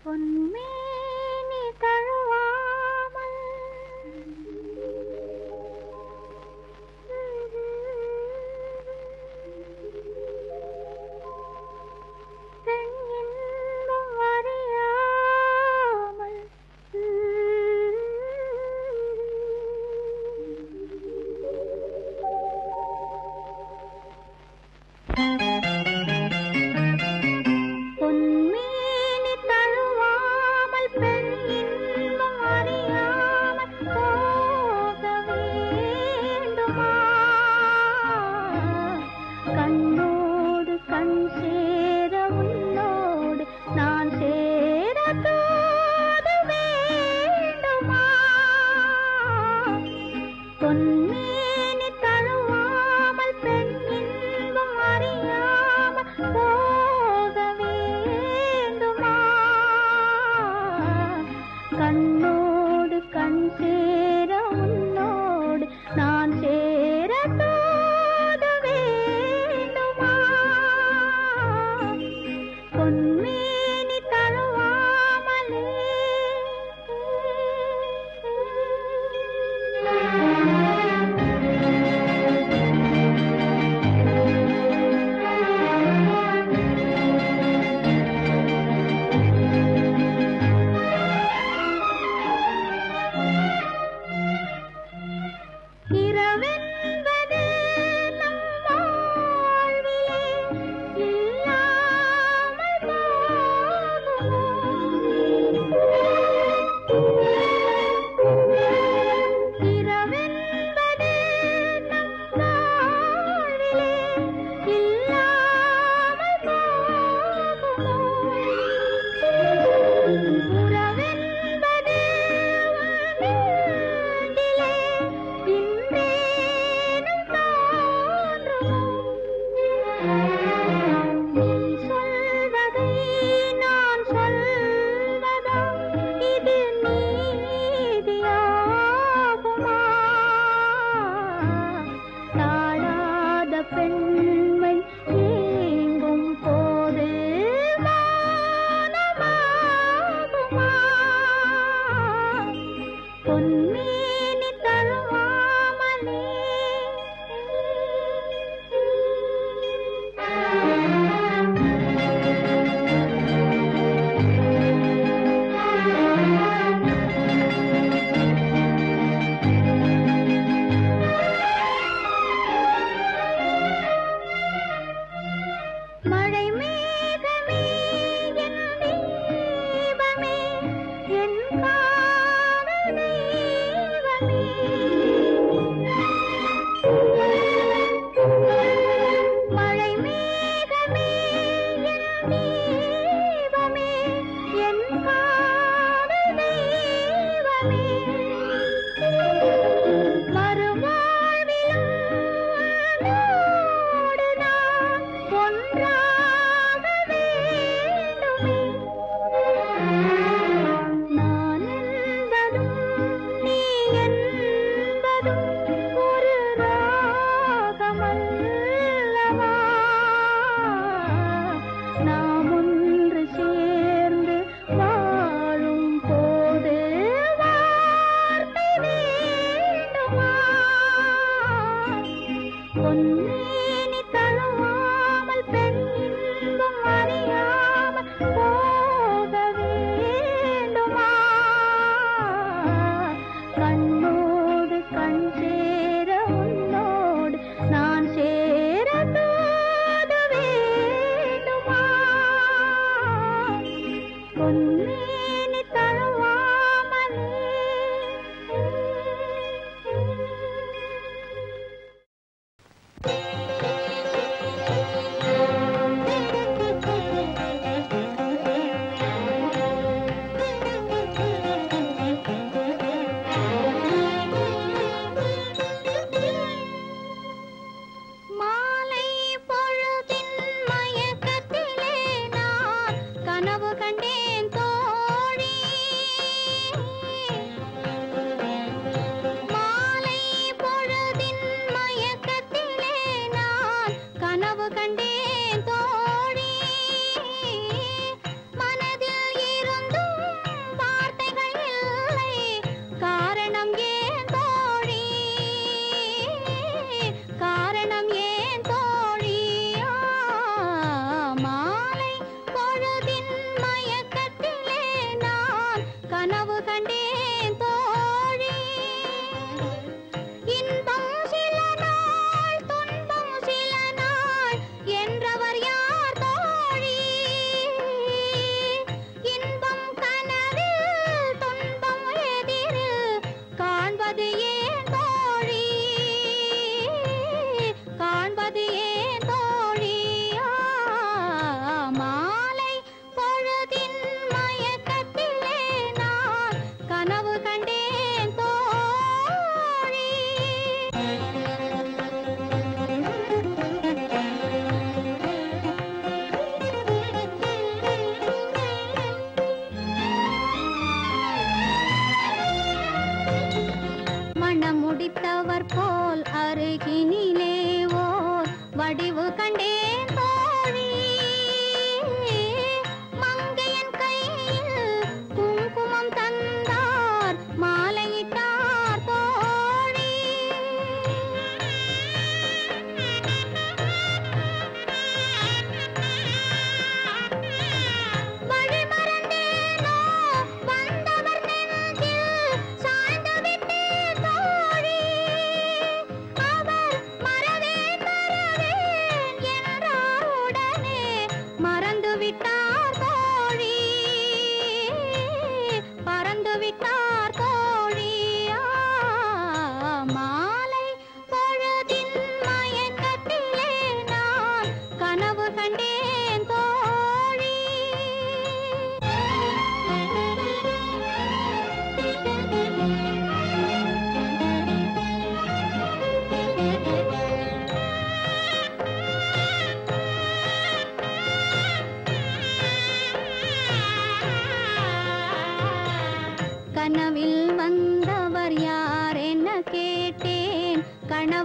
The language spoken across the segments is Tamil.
பொன்மேனி தழுவாமல் பெண் இன்பம் அறியாமல் பொன்மேனி தழுவாமல்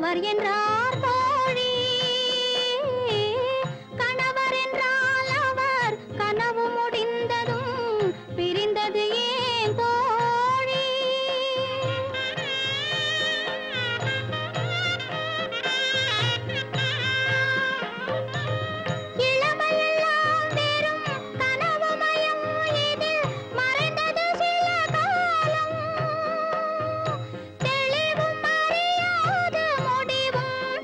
கணவர் என்றார் தோழி, கணவர் என்றால் அவர் கனவு முடிந்ததும் பிரிந்தது ஏன் தோழி? இளமையெல்லாம் வெறும் கனவுமயம், இதில் மறைந்தது சில காலம். தெளிவும் அறியாது முடிவும்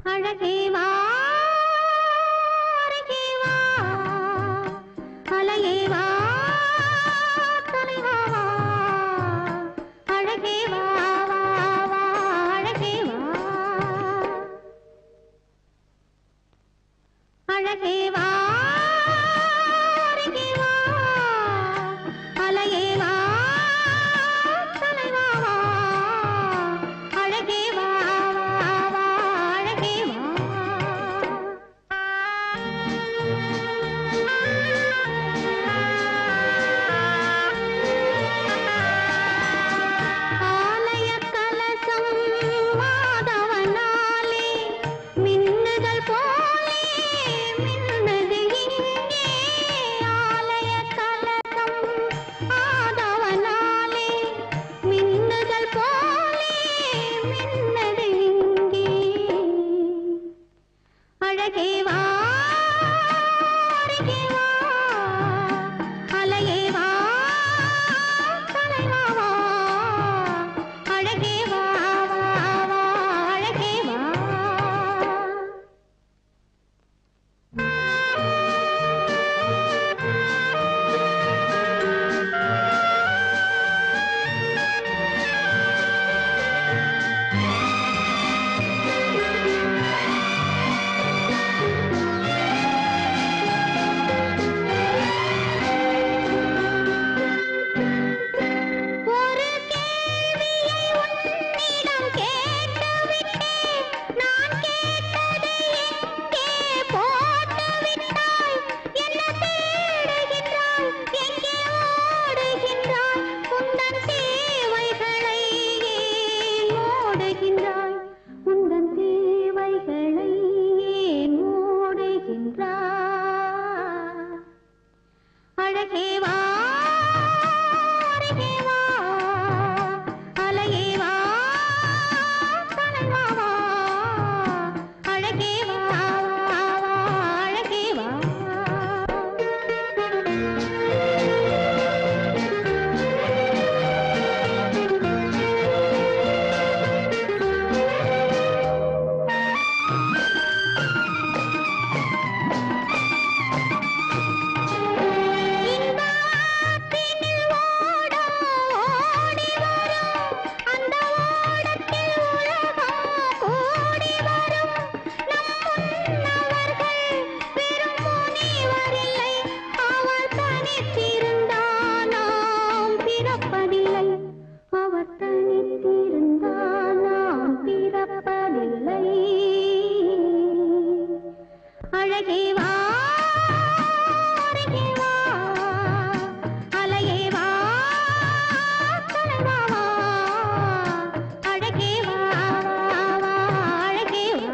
அழகே வா அருகே வா அலையே வா தலைவா வா அழகே வா வா வா அழகே வா அழகே வா அருகே வா அலையே வா தலைவா வா அழகே வா வா வா அழகே வா ஆலய கலசம் மாதவனாலே மின்னுதல் போலே மின்னது இங்கே ஆலய கலசம் மாதவனாலே மின்னுதல் போலே மின்னது இங்கே அழகே வா அருகே வா அலையே வா தலைவா வா அழகே வா வா வா அழகே வா ஒரு கேள்வியை உன்னிடம் கேட்டுவிட்டேன் நான் கேட்டதை எங்கே போட்டுவிட்டாய் என்ன தேடுகின்றாய் எங்கே ஓடுகின்றாய் உந்தன் தேவைகளை ஏன் ஓடுகின்றாய் உந்தன் தேவைகளை ஏன் ஓடுகின்றாய் அழகே வா அருகே வா அலையே வா தலைவா வா அழகே வா வா வா அழகே வா இன்பத்தினில் ஓட ஓடி வரும் அந்த ஓடத்தில் உலகம் கூடி வரும் நம் முன்னவர்கள் பெரும் முனிவரில்லை அவர் தனித்திருந்தால் நாம் பிறப்பதில்லை அவர் தனித்திருந்தால் நாம் பிறப்பதில்லை அழகே வா அருகே வா அலையே வா தலைவா வா அழகே வா வா வா அழகே வா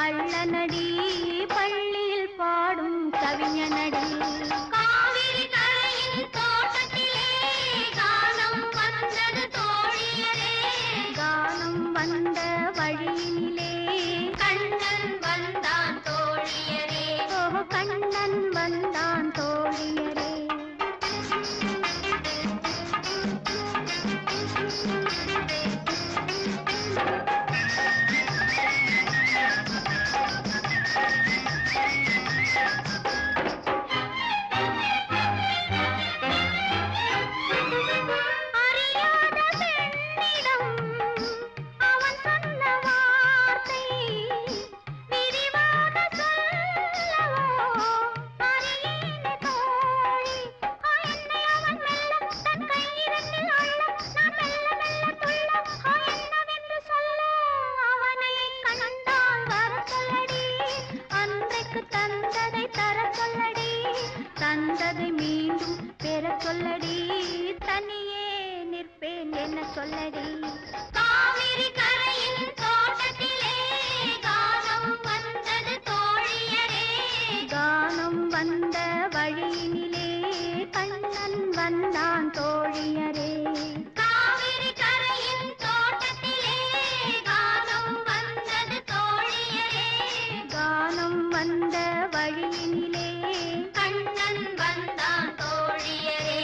கள்ளநடி பள்ளியில் பாடும் கவிஞனடி காவிரி கரையின் தோட்டத்திலே கானம் வந்தது தோழியரே கானம் வந்த வழியினிலே கண்ணன் வந்தான் தோழியரே ஓ கண்ணன் வந்தான் தோழியரே தந்ததை மீண்டும் பெற சொல்லடி தனியே நிற்பேன் என்ன சொல்லடி காவிரி கரையின் தோட்டத்திலே கானம் வந்தது தோழியரே கானம் வந்த வழியினிலே கண்ணன் வந்தான் தோழியரே காவிரி கரையின் தோட்டத்திலே கானம் வந்தது தோழியரே கானம் வந்த வழியினிலே கண்ணன் வந்தான் தோழியரே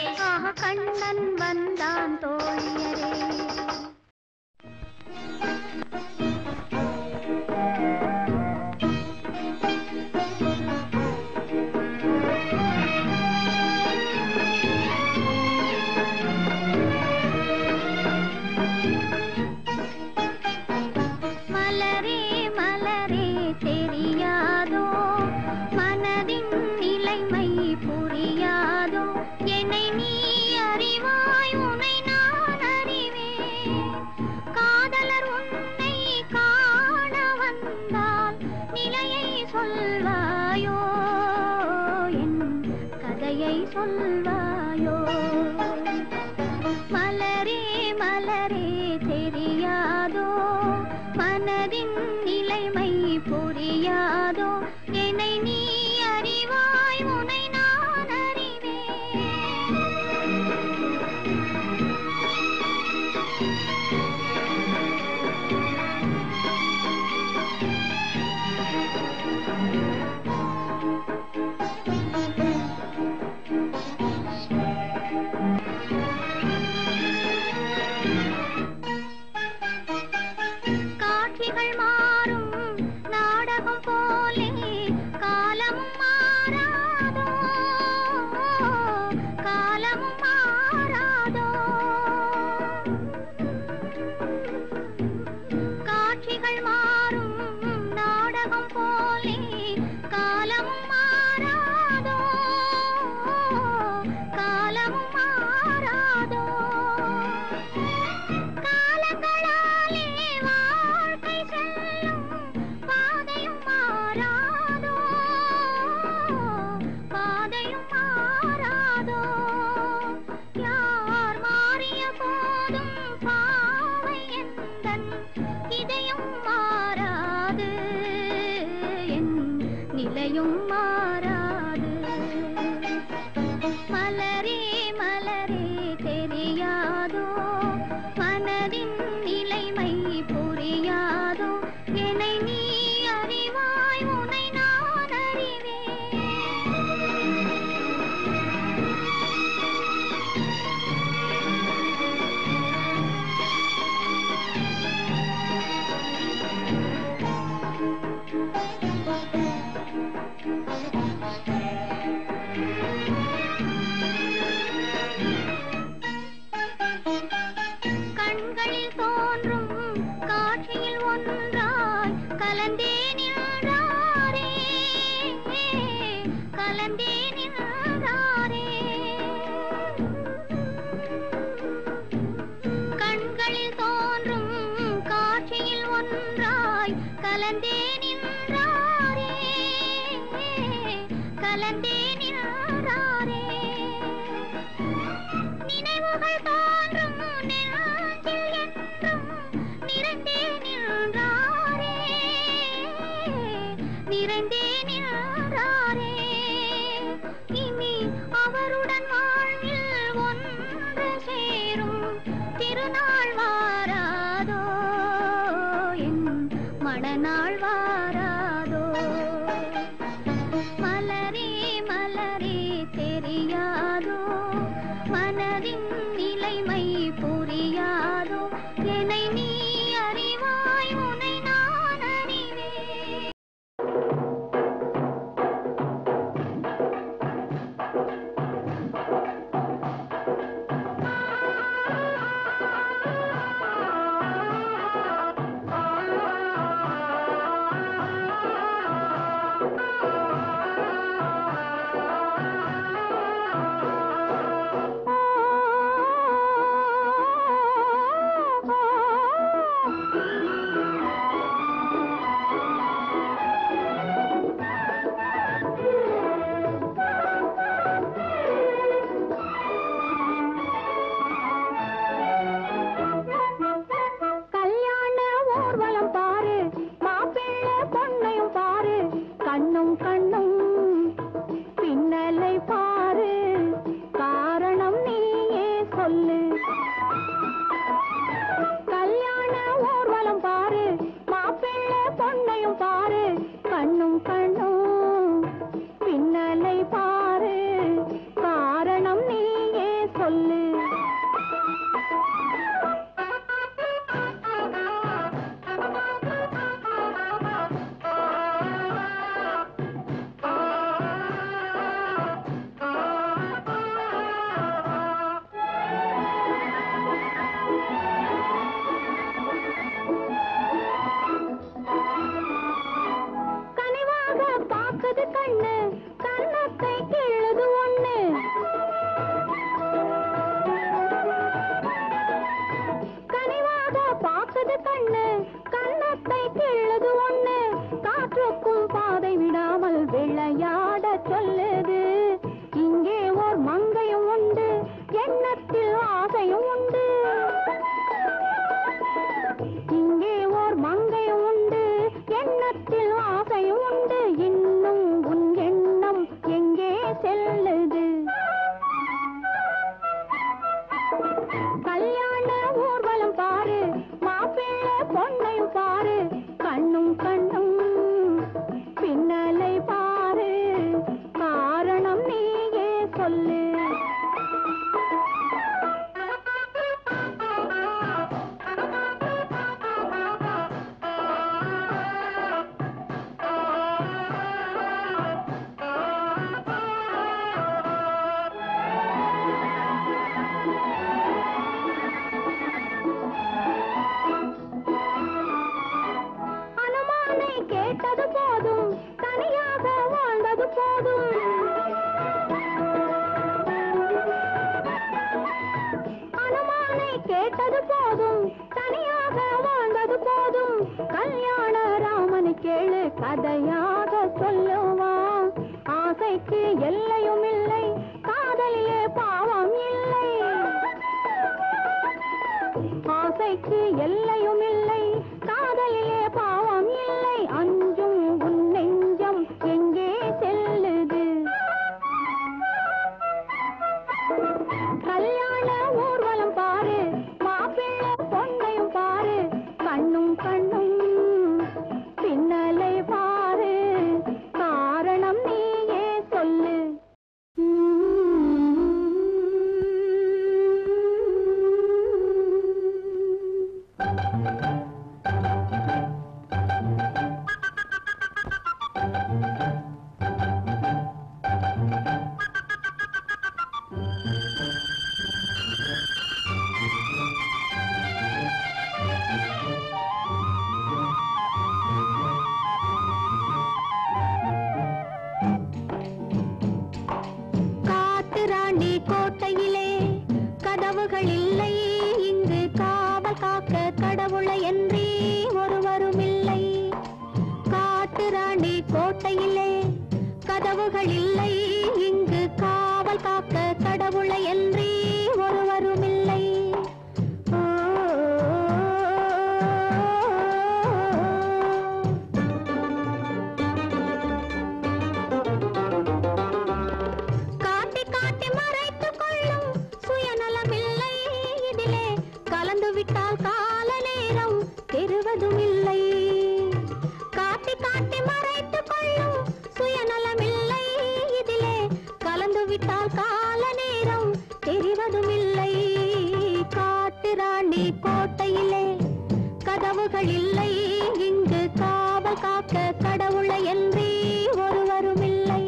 கண்ணன் வந்தான் தோழியரே மலரே மலரே தெரியாதோ மனதின் நிலைமை புரியாதோ என்னை நீ அறிவாய் உன்னை நான் அறிவேன் காதலர் உன்னை காண வந்தால் நிலையை சொல்வாயோ என் கதையை சொல்வாயோ மலரே மலரே தெரியாதோ மனதின் நிலைமை புரியாதோ என்னை நீ அறிவாய் உன்னை நான் அறிவேன் காட்சிகள் மாறும் நாடகம் போலே காலமும் மாறாதோ காலமும் மாறாதோ காட்சிகள் மாறும் நாடகம் போலே காலமும் மாறாதோ காலமும் மாறாதோ காலங்களாலே வாழ்க்கை செல்லும் பாதையும் மாறாதோ பாதையும் மாறாதோ யார் மாறிய போதும் பாவை எந்தன் இதயம் மாறாது என் நிலையும் மாறாது மலரே மலரே தெரியாதோ மனதின் நிலைமை புரியாதோ என்னை நீ அறிவாய் உன்னை நான் அறிவேன் கண்களில் தோன்றும் காட்சியில் ஒன்றாய் கலந்தே நின்றாரே கலந்தே நின்றாரே கண்களில் தோன்றும் காட்சியில் ஒன்றாய் கலந்தே நின்றாரே கலந்தே நின்றாரே நினைவுகள் தோன்றும் நெஞ்சில் என்றும் நிறைந்தே நின்றாரே மணநாள் வாராதோ மலரே மலரே தெரியாதோ மனதின் நிலைமை புரியாதோ என்னை நீ அறிவாய் உன்னை நான் அறிவேன் விட்டால் கால நேரம் பெறுவதும் இல்லை. ராணி கோட்டையிலே கதவுகள் இல்லை, இங்கு காவல் காக்க கடவுளை என்றே ஒருவரும் இல்லை.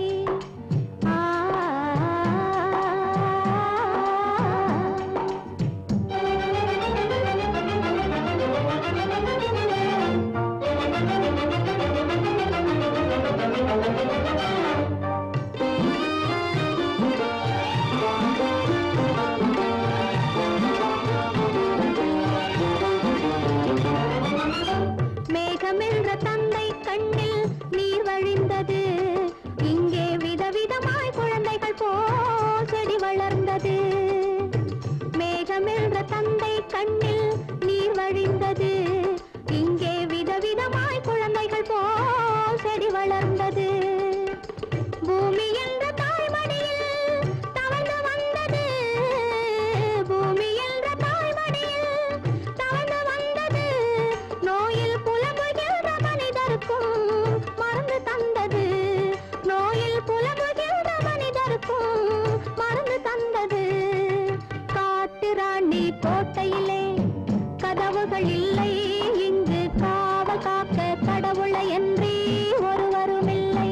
மேகமென்ற தந்தை கண்ணில் நீர் வழிந்தது, இங்கே விதவிதமாய் குழந்தைகள் போல் செடி வளர்ந்தது. மேகமென்ற தந்தை கண்ணில் நீர் வழிந்தது, இங்கே விதவிதமாய் குழந்தைகள் போல் செடி வளர்ந்தது. பூமி என்ற தாய்மடியில் தவழ்ந்து வந்தது, பூமி என்ற தாய்மடியில் தவழ்ந்து வந்தது. நோயில் புலம்புகின்ற மனிதருக்கும் மருந்து தந்தது, நோயில் புலம்புகின்ற மனிதருக்கும் மருந்து தந்தது. காட்டு ராணி கோட்டையிலே கதவுகள் இல்லை, இங்கு காவல் காக்க கடவுளை என்றே ஒருவரும் இல்லை.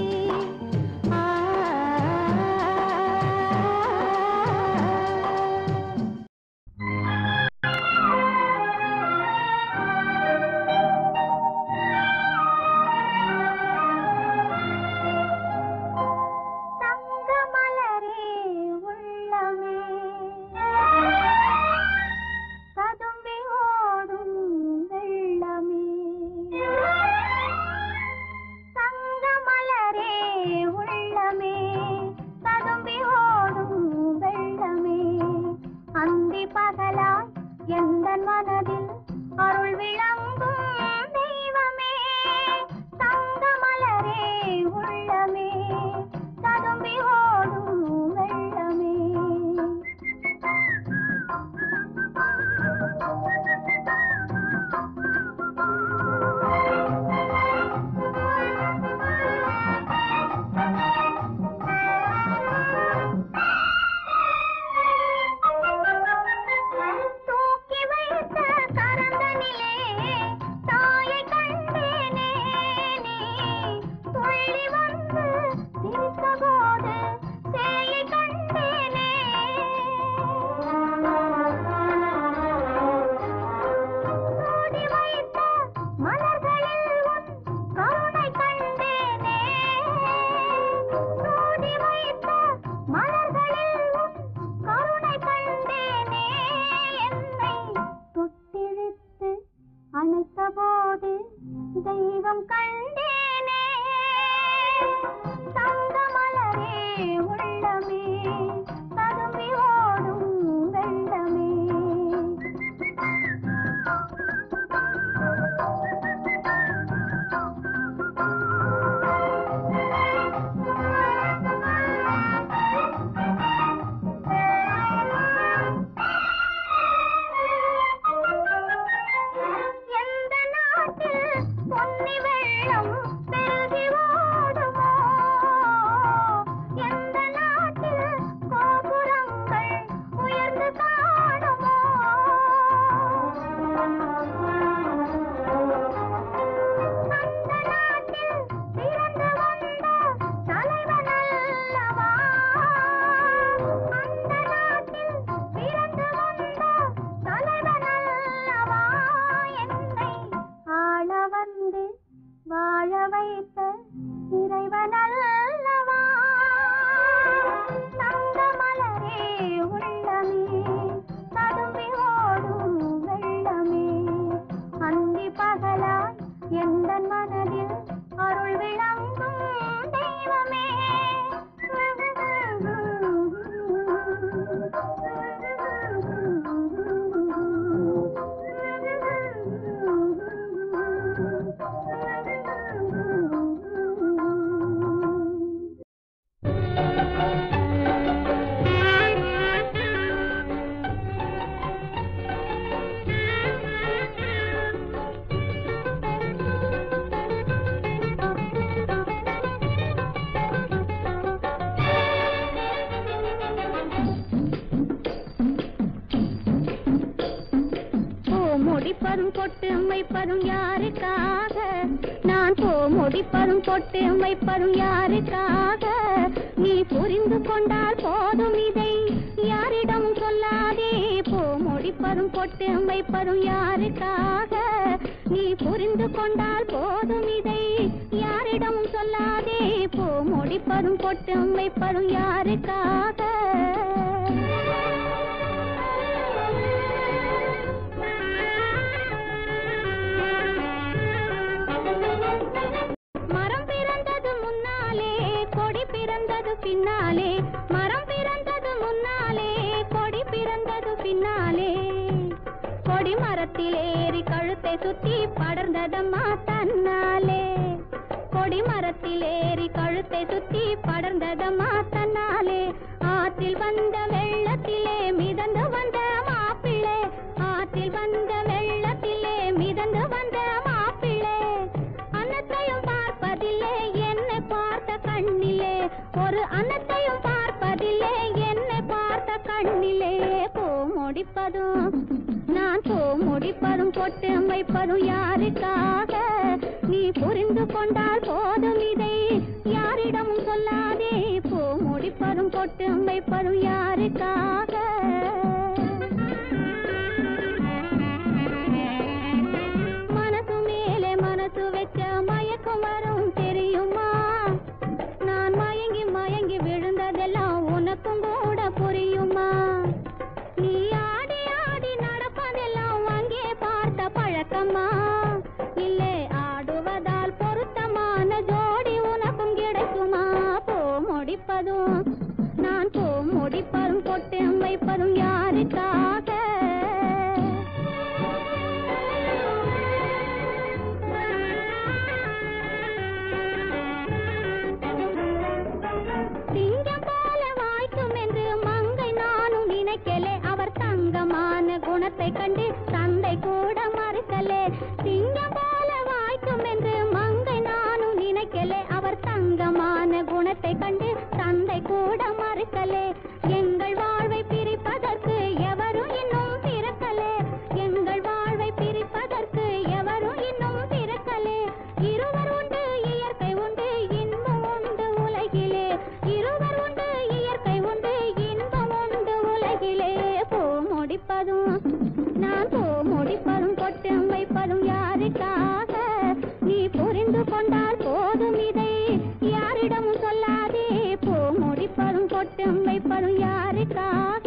முடிப்பதும் பொட்டு வைப்பதும் யாருக்காக? நான் முடிப்பதும் பொட்டு வைப்பதும் யாருக்காக? நீ புரிந்து கொண்டால் போதும், இதை யாரிடம் சொல்லாதே. முடிப்பதும் பொட்டு வைப்பதும் யாருக்காக? நீ புரிந்து கொண்டால் போதும், இதை யாரிடம் சொல்லாதே. முடிப்பதும் பொட்டு வைப்பதும் யாருக்காக? பின்னாலே மரம் பிறந்தது முன்னாலே, கொடி பிறந்தது பின்னாலே. கொடி மரத்தில் ஏறி கழுத்தை சுத்தி படர்ந்ததம்மா தன்னாலே. கொடி மரத்தில் ஏறி கழுத்தை சுத்தி படர்ந்ததம்மா தன்னாலே. ஆற்றில் வந்த வெள்ளத்திலே மிதந்து வந்த மாப்பிள்ளை, ஆற்றில் வந்த வெள்ளத்திலே மிதந்து வந்த மாப்பிள்ளை. அன்னத்தையும் பார்ப்பதில்லை என்னை பார்த்த கண்ணிலே, ஒரு அன்னத்தையும் பார்ப்பதில்லை என்னை பார்த்த கண்ணிலே. முடிப்பதும் நான் முடிப்பதும் பொட்டு வைப்பதும் யாருக்காக? நீ புரிந்து கொண்டால் போதும், இதை யாரிடம் சொல்லாதே. முடிப்பதும் பொட்டு வைப்பதும் யாருக்காக? மனசு மேலே மனசு வச்ச மயக்கம் வரும் தெரியுமா? நான் மயங்கி மயங்கி விழுந்ததெல்லாம் உனக்கும் கூட புரியுமா? நீ ஆடி ஆடி நடப்பதெல்லாம் அங்கே பார்த்த பழக்கமா? இல்லை ஆடுவதால் பொருத்தமான ஜோடி உனக்கும் கிடைக்குமா? முடிப்பதும் நான் முடிப்பதும் பொட்டு வைப்பதும் யாருக்காக? சிங்கம் போல வாய்க்கும் என்று மங்கை நானும் நினைக்கலே. அவர் தங்கமான குணத்தை கண்டு தந்தை கூட மறுக்கலே. சிங்கம் போல வாய்க்கும் என்று மங்கை நானும் நினைக்கலே. அவர் தங்கமான குணத்தை கண்டு தந்தை கூட மறுக்கலே. எங்கள் வாழ்வை பிரிப்பதற்கு எவரும் இன்னும் பிறக்கலே. எங்கள் வாழ்வை பிரிப்பதற்கு எவரும் இன்னும் பிறக்கலே. இருவர் உண்டு இயற்கை உண்டு இன்பம் உண்டு உலகிலே. இருவர் உண்டு இயற்கை உண்டு இன்பம் உண்டு உலகிலே. முடிப்பதும் நான் முடிப்பதும் பொட்டு வைப்பதும் யாருக்காக? நீ புரிந்து கொண்டால் போதும், இதை யாரிடம் சொல்லாதே. முடிப்பதும் பொட்டு வைப்பதும் யாருக்காக?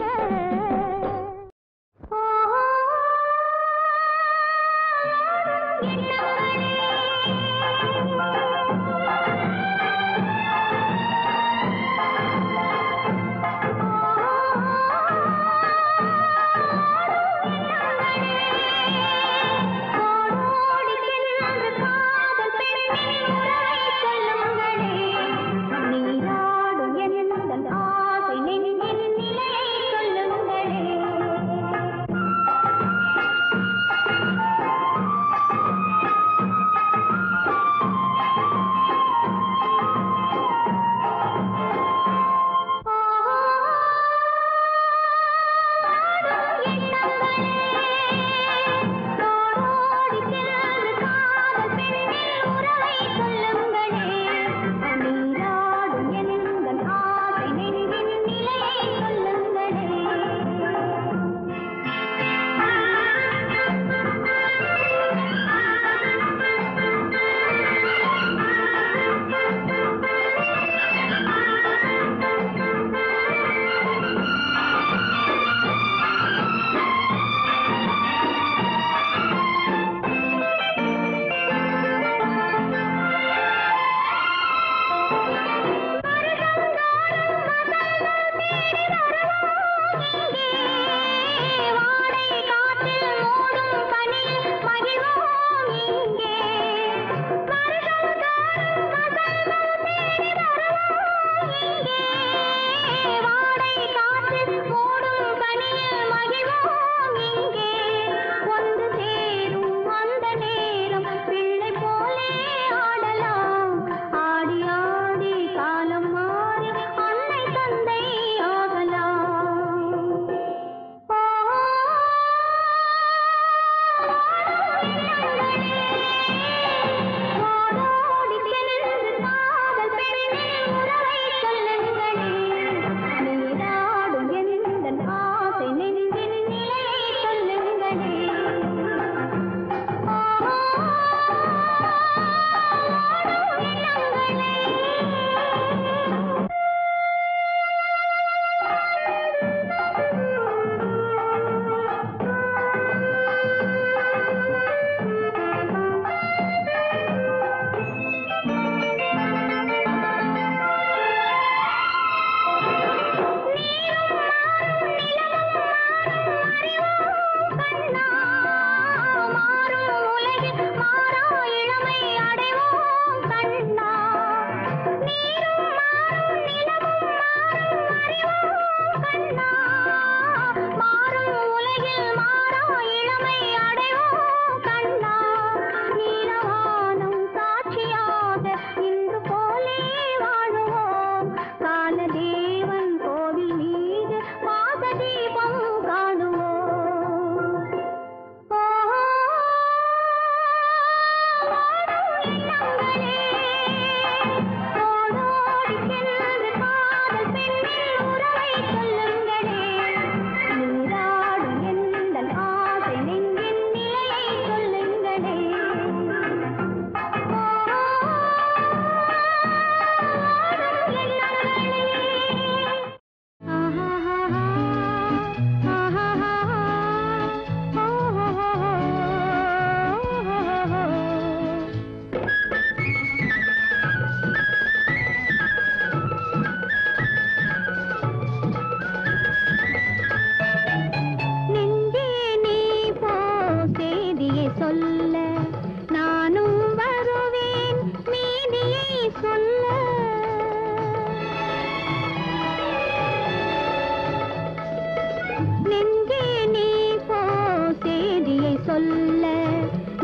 சொல்ல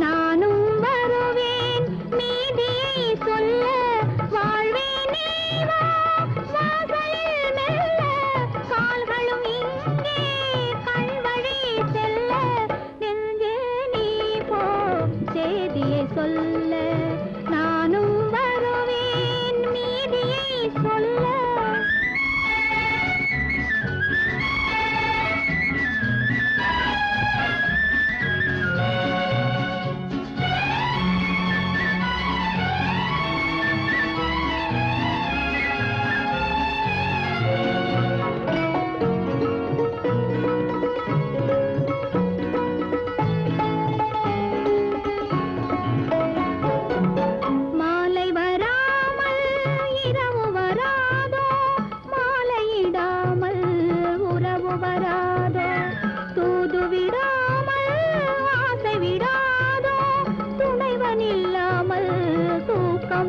நானும் வருவேன் மீதியை சொல்ல வாழ்வேன் நீ வா வாசலில் மெல்ல கால்களும் இங்கே கண்வழி செல்ல நெஞ்சே நீ போ செய்தியை சொல்ல நானும் வருவேன் மீதியை சொல்ல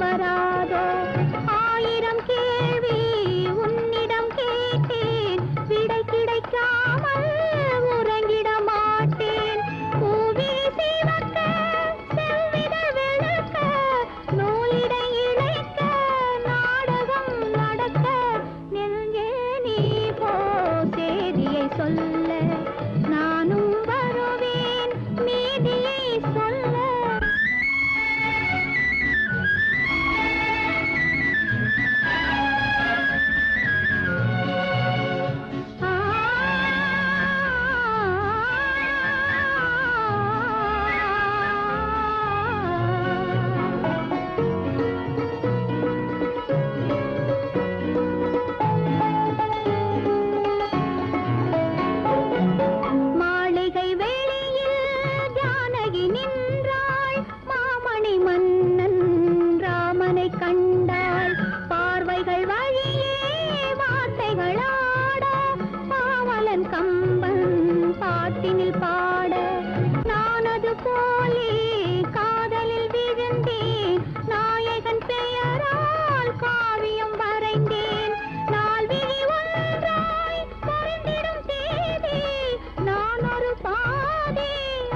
வராதோ ஆயிரம் கேள்வி உன்னிடம் கேட்டேன் விடை கிடைக்காமல் உறங்கிட மாட்டேன் பூவி சிவக்க செவ்விட வெளுக்க நூலிடை இழைக்க நாடகம் நடக்க நெஞ்சே நீ போ செய்தியை சொல்ல நானும் வருவேன் மீதியை சொல்ல கண்டாள் பார்வைகள் வழியே வார்த்தைகளாட பாவலன் கம்பன் பாட்டினில் பாட நான் அது போலே காதலில் விழுந்தேன் நாயகன் பெயரால் காவியம் வரைந்தேன் நாள் விழி ஒன்றாய் பொருந்திடும் தேதி நான் ஒரு பாதி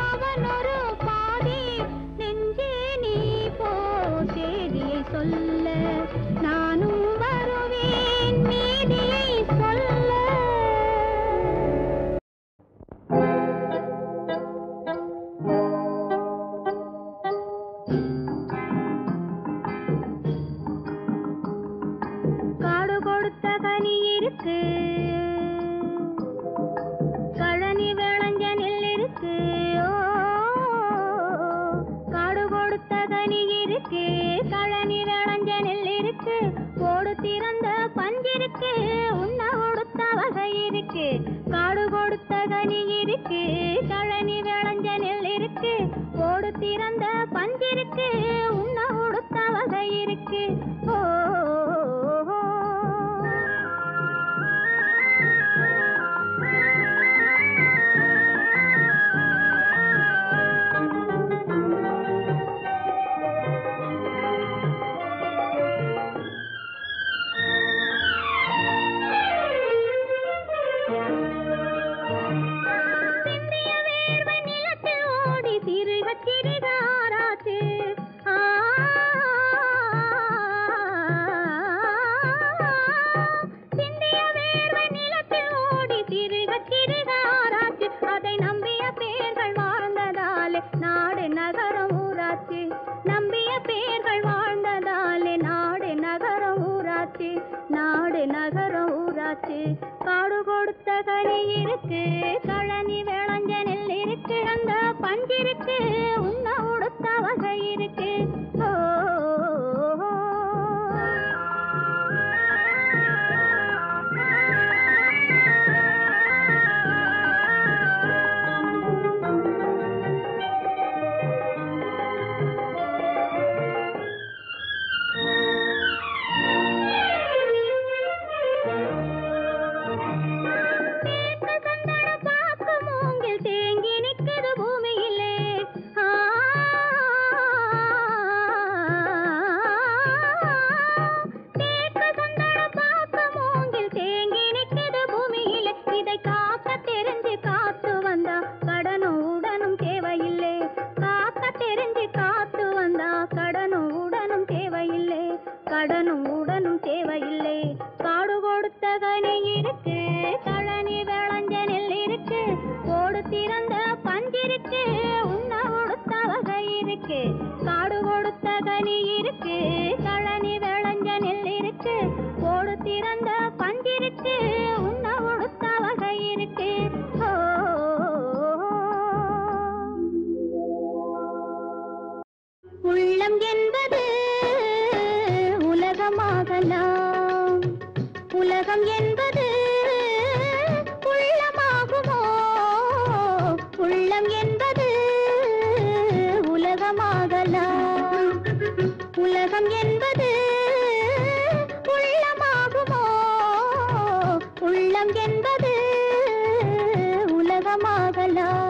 அவன் ஒரு பாதி நெஞ்சே நீ போ செய்தியை சொல்ல நானும் வருவேன் மீதியை சொல்ல காடு கொடுத்த கனி இருக்கு கழனி விளைஞ்ச நெல் இருக்கு காடு கொடுத்த கனி இருக்கு கழனி விளைஞ்ச நெல் இருக்கு ஓடு திறந்த பஞ்சிருக்கு உண்ண கொடுத்த வகை இருக்கு காடு கொடுத்த கனி இருக்கு கழனி விளைஞ்ச நெல் இருக்கு ஓடு திறந்த பஞ்சிருக்கு உண்ண கொடுத்த வகை இருக்கு ஓ காடு கொடுத்த கனி இருக்கு கழனி விளைஞ்ச நெல் இருக்கு அந்த பஞ்சிருக்கு உண்ண உடுத்த வகை இருக்கு உள்ளம் என்பது உலகமாகலாம், உலகம் என்பது உள்ளமாகுமோ, உள்ளம் என்பது உலகமாகலாம், உலகம் என்பது உள்ளமாகுமோ, உள்ளம் என்பது உலகமாகலாம்.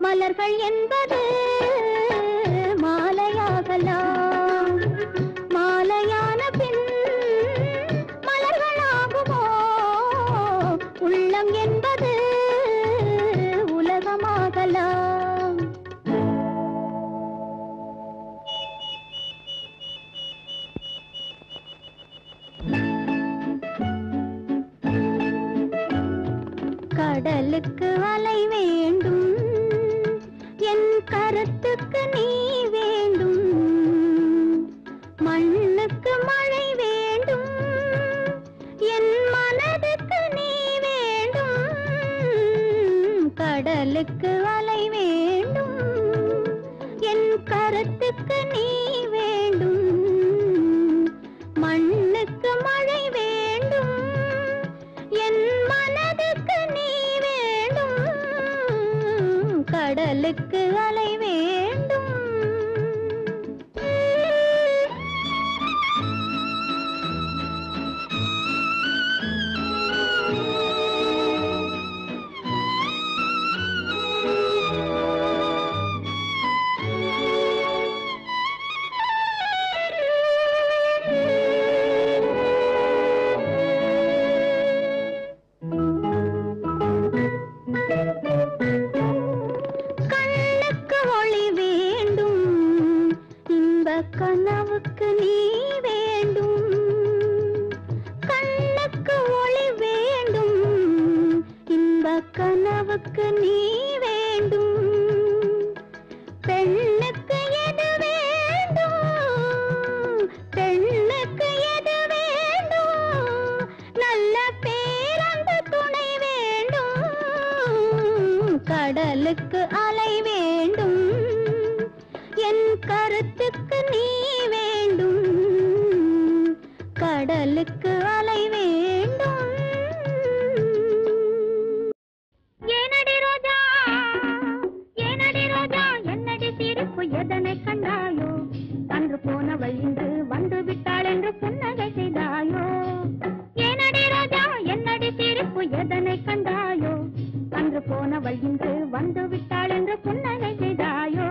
மலர்கள் என்பது மாலையாகலாம், மாலையான பின் மலர்களாகுமோ, உள்ளம் என்பது உலகமாகலாம். கடலுக்கு அலை வேண்டும், என் கருத்துக்கு நீ வேண்டும், மண்ணுக்கு மழை வேண்டும், என் மனதுக்கு நீ வேண்டும். கடலுக்கு அலை வேண்டும், என் கருத்துக்கு நீ வேண்டும், மண்ணுக்கு மழை வேண்டும், என் மனதுக்கு நீ வேண்டும். கடலுக்கு அலை வேண்டும். கனவுக்கு நீ வேண்டும், கண்ணுக்கு ஒளி வேண்டும், இன்ப கனவுக்கு நீ வேண்டும். பெண்ணுக்கு எது வேண்டும், பெண்ணுக்கு எது வேண்டும், நல்ல பேரன்பு துணை வேண்டும். கடலுக்கு அலை வேண்டும், என் கருத்துக்கு நீ வேண்டும். கடலுக்கு அலை வேண்டும். ஏனடி ரோஜா, ஏனடி ரோஜா, என்னடி சிரிப்பு எதனை கண்டாயோ, அன்று போனவள் இன்று வந்து விட்டாள் என்று புன்னகை செய்தாயோ. ஏனடி ரோஜா, என்னடி சிரிப்பு எதனை கண்டாயோ, அன்று போனவள் இன்று வந்து விட்டாள் என்று புன்னகை செய்தாயோ.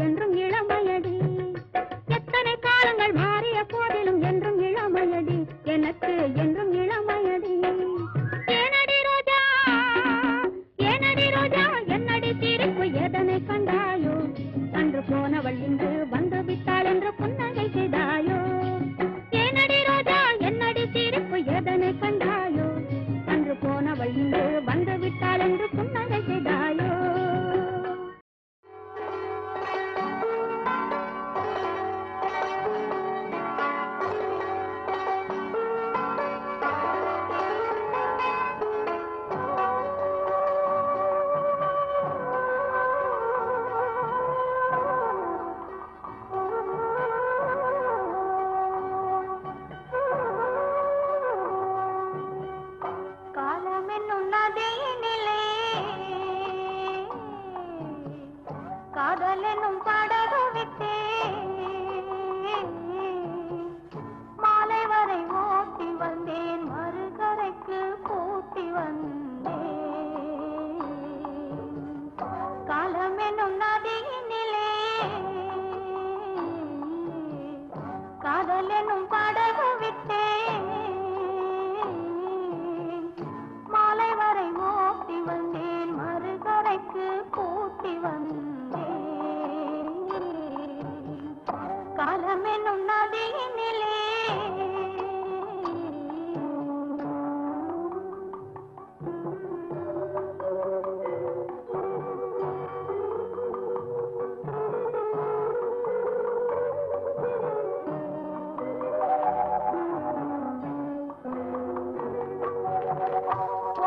என்றும் இளமையடி. எத்தனை காலங்கள் மாறிய போதிலும் என்றும் இளமையடி, எனக்கு என்றும் இளமையடி. ஏனடி ரோஜா, ஏனடி ரோஜா, என்னடி சிரிப்பு எதனை கண்டாயோ? அன்று போனவள் இன்று வந்து விட்டாள் என்று புன்னகை செய்தாயோ? ஏனடி ரோஜா, என்னடி சிரிப்பு எதனை கண்டாயோ? அன்று போனவள் இன்று வந்து விட்டாள் என்று புன்னகை செய்தாயோ? காதலெனும் படகு விட்டே மாலை வரை ஓட்டி வந்தேன், மறுகரைக்கு கூட்டி வந்தேன். காலமெனும் நதியினிலே காதலெனும் படகு விட்டே மாலை வரை ஓட்டி வந்தேன், மறுகரைக்கு கூட்டி வந்தேன். காலமெனும் நதியினிலே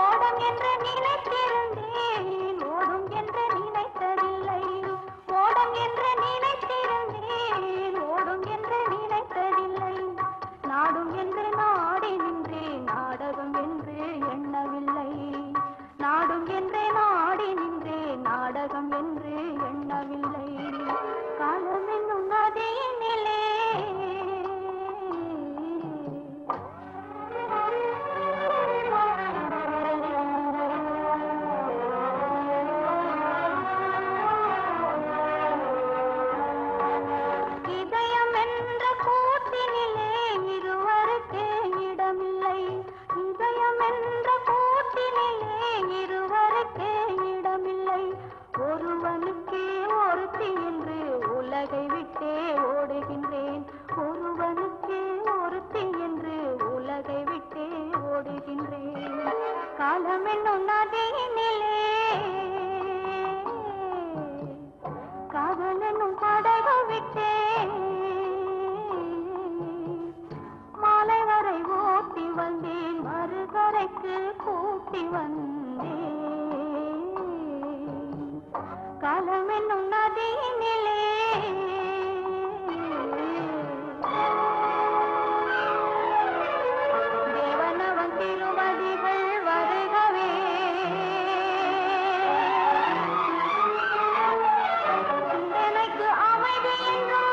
ஓடும் என்று நினைத்திருந்தேன், ஓடும் என்று நினைத்ததில்லை. ஓடும் என்று நினைத்திருந்தேன், ஓடும் என்று நினைத்ததில்லை. நாடும் என்று நாடி நின்றேன், நாடகம் என்று எண்ணவில்லை. நாடும் என்று நாடி நின்றேன், நாடகம் என்று எண்ணவில்லை. காலம் என்னும் நதியினிலே இதயம் என்ற கூட்டினிலே இருவருக்கே இடமில்லை. இதயம் என்ற கூட்டினிலே இருவருக்கே இடமில்லை. ஒருவனுக்கே ஒருத்தி என்று உலகை விட்டே ஓடுகின்றேன். ஒருவனுக்கே ஒருத்தி என்று உலகை விட்டே ஓடுகின்றேன். காலம் என்னும் நதியினிலே காதல் என்னும் படகு விட்டே மாலை வரை ஓட்டி வந்தேன், மறுகரைக்கு கூட்டி வந்தேன். காலம் என்னும் நதியினிலே தேவனவன் திருவடிகள் வருகவே, எனக்கு அமைதி என்றும்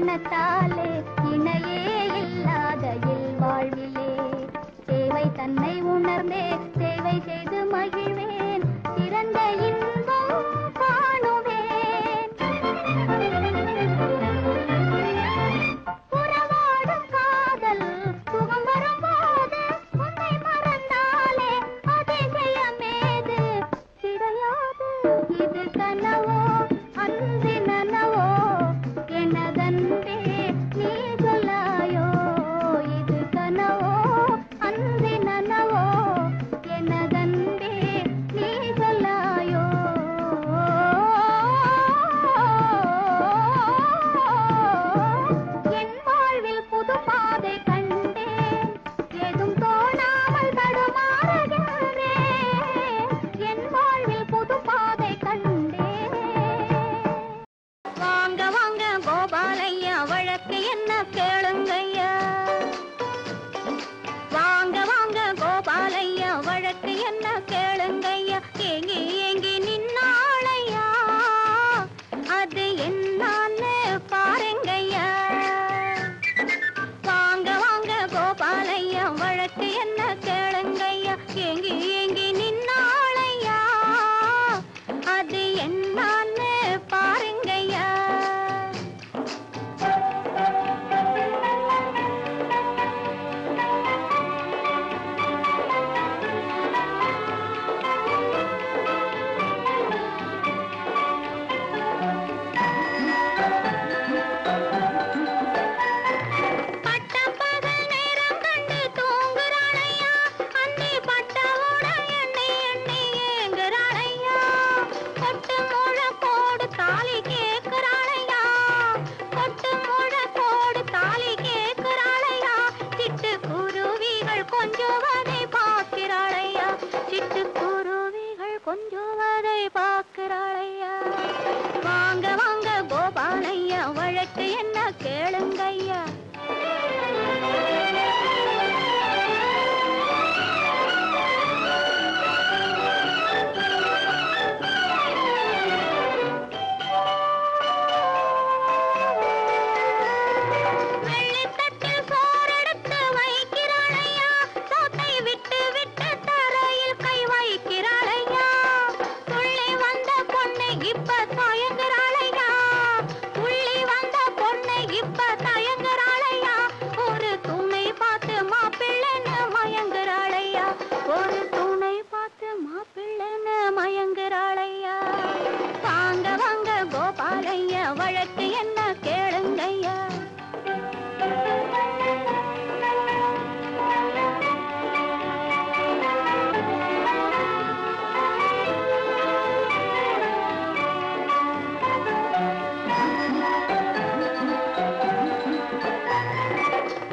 மனத்தாலே இணையே இல்லாத இல்வாழ்விலே சேவை தன்னை உணர்ந்தே சேவை செய்து மகிழ்வேன் சிறந்த இன்பம் காணுவேன் உறவாடும் காதல் சுகம் வரும்போது உன்னை மறந்தாலே அதிசயமேது கிடையாது இது கனவோ அன்று நனவோ எனதன்பே நீ சொல்லாயோ இது கனவோ அன்று நனவோ எனதன்பே நீ சொல்லாயோ என் வாழ்வில் புது பாதை கண்டேன் ஏதும் தோணாமல் தடுமாறுகின்றேன் என் வாழ்வில் புது பாதை கண்டேன் வாங்க வாங்க கோபாலையா வழக்கு என்ன கேளுங்கய்யா வாங்க வாங்க கோபாலையா வழக்கு என்ன கேளுங்கய்யா ஏங்கி ஏங்கி நின்னாளையா அது என்னான்னு பாருங்கய்யா வாங்க வாங்க கோபாலையா வழக்கு என்ன கேளுங்கய்யா ஏங்கி ஏங்கி நின்னாளையா அது என்னான்னு பாருங்கய்யா பட்டப்பகல் நேரம் கண்டு தூங்குறாளையா அன்னி பட்டவோட எண்ணி எண்ணி ஏங்குறாளையா கொட்டு முழக்கோடு தாலி கேட்கிறாளையா கொட்டு முழக்கோடு தாலி கேட்கிறாளையா சிட்டுக்குருவிகள் கொஞ்சுவதை பார்க்கிறாளையா சிட்டுக்குருவிகள் கொஞ்சுவதை பார்க்கிறாளையா வாங்க வாங்க கோபாலையா வழக்கு என்ன கேளுங்கய்யா வெள்ளித்தட்டில் சோறெடுத்து வைக்கிறாளையா சோத்தை விட்டு விட்டு தரையில் கை வைக்கிறாளையா துள்ளி வந்த பொண்ணு இப்ப தயங்குறாளையா துள்ளி வந்த பொண்ணு இப்ப தயங்குறாளையா ஒரு துணை பார்த்து மாப்பிள்ளைன்னு மயங்குறாளையா ஒரு துணை பார்த்து மாப்பிள்ளைன்னு மயங்குறாளையா வாங்க வாங்க கோபாலையா வழக்கு என்ன கேளுங்கய்யா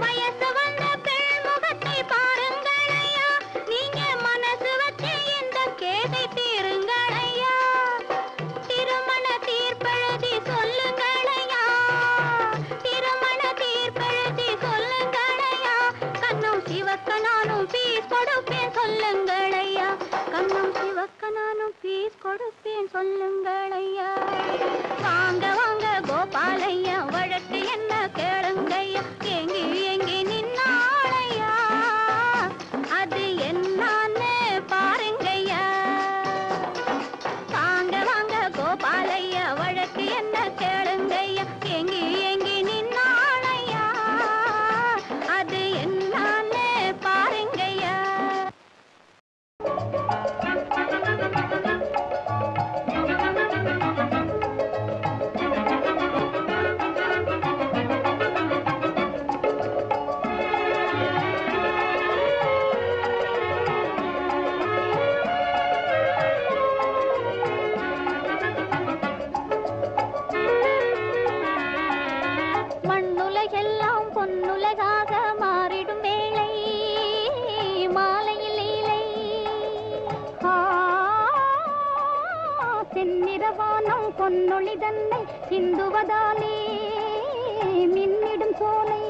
வயசு வந்த பெண் முகத்தை பாருங்களையா நீங்க மனசு வச்சு இந்த கேதை தீருங்களையா திருமண தீர்ப்பெழுதி சொல்லுங்களையா திருமண தீர்ப்பெழுதி சொல்லுங்களையா கண்ணும் சிவக்க நானும் பீஸ் கொடுப்பேன் சொல்லுங்களையா கண்ணும் சிவக்க நானும் பீஸ் கொடுப்பேன் சொல்லுங்களையா வாங்க வாங்க கோபாலையா வழக்கு என்ன கேளுங்கய்யா ஏங்கி ஏங்கி நின்னாளையா அது என்னான்னு பாருங்கய்யா வாங்க வாங்க கோபாலையா வழக்கு என்ன கேளுங்கய்யா ஏங்கி ஏங்கி நின்னாளையா அது என்னான்னு பாருங்கய்யா மண்ணுலகெல்லாம் பொன்னுலகாக மாறிடும் வேளை மாலையில் லீலை செந்நிறவானம் பொன்னொளி தன்னை சிந்துவதாலே மின்னிடும் சோலை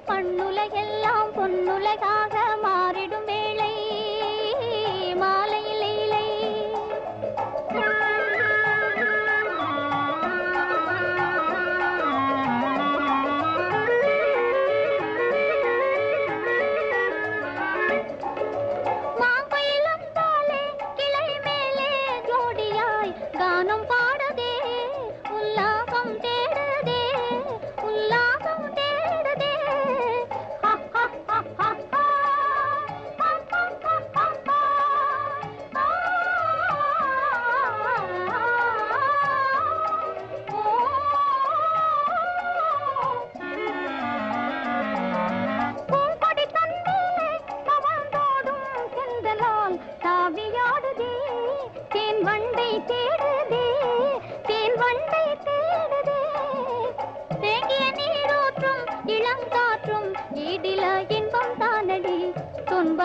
மண்ணுலகெல்லாம் பொன்னுலகாக மாறிடும் வேளை மாலையில் லீலை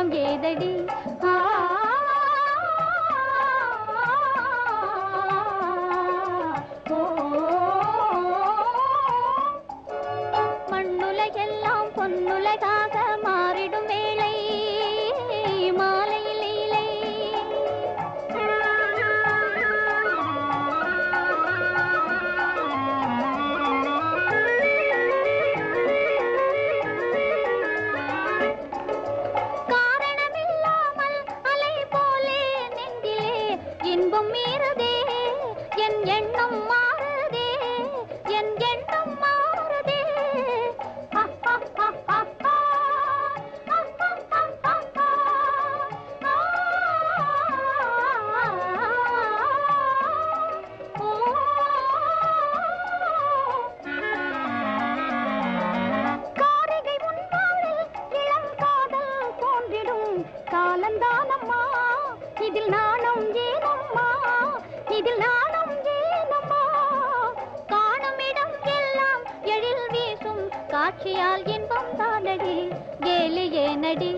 இன்பம் ஏதடி மண்ணுலகெல்லாம் பொன்னுலகாக மாறிடும் வேளை மாலையில் இலை காரணமில்லாமல் அலை போலே நெஞ்சிலே இன்பம் மீறுதே என் எண்ணம் மாறுதே என் எண்ணம் மாறுதே காரிகை முன்னாளில் இளம் காதல் தோன்றிடும் காலந்தானம்மா இதில் நாணம் ஏனம்மா இதில் நாணம் ஏனம்மா காணும் இடம் எல்லாம் எழில் வீசும் காட்சியால் இன்பம் தானடி கேலி ஏனடி